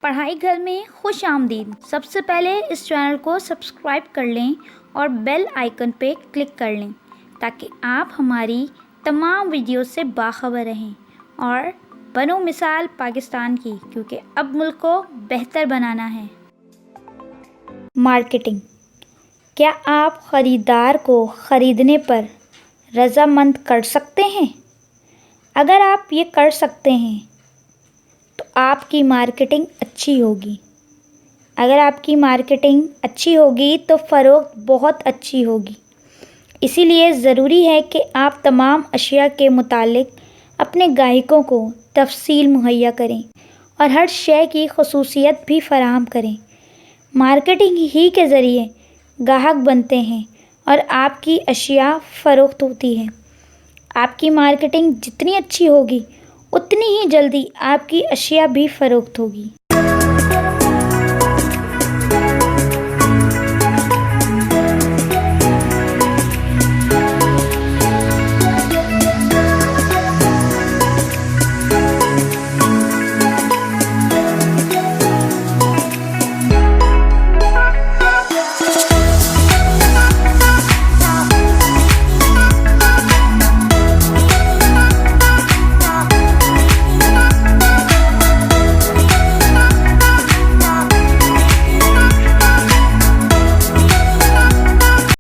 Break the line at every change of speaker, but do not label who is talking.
پڑھائی گھر میں خوش آمدید۔ سب سے پہلے اس چینل کو سبسکرائب کر لیں اور بیل آئیکن پہ کلک کر لیں تاکہ آپ ہماری تمام ویڈیو سے باخبر رہیں اور بنو مثال پاکستان کی، کیونکہ اب ملک کو بہتر بنانا ہے۔ مارکیٹنگ۔ کیا آپ خریدار کو خریدنے پر رضامند کر سکتے ہیں؟ اگر آپ یہ کر سکتے ہیں تو آپ کی مارکیٹنگ اچھی ہوگی۔ اگر آپ کی مارکیٹنگ اچھی ہوگی تو فروخت بہت اچھی ہوگی۔ اسی لیے ضروری ہے کہ آپ تمام اشیاء کے متعلق اپنے گاہکوں کو تفصیل مہیا کریں اور ہر شے کی خصوصیت بھی فراہم کریں۔ مارکیٹنگ ہی کے ذریعے گاہک بنتے ہیں اور آپ کی اشیاء فروخت ہوتی ہیں۔ آپ کی مارکیٹنگ جتنی اچھی ہوگی اتنی ہی جلدی آپ کی اشیاء بھی فروخت ہوگی۔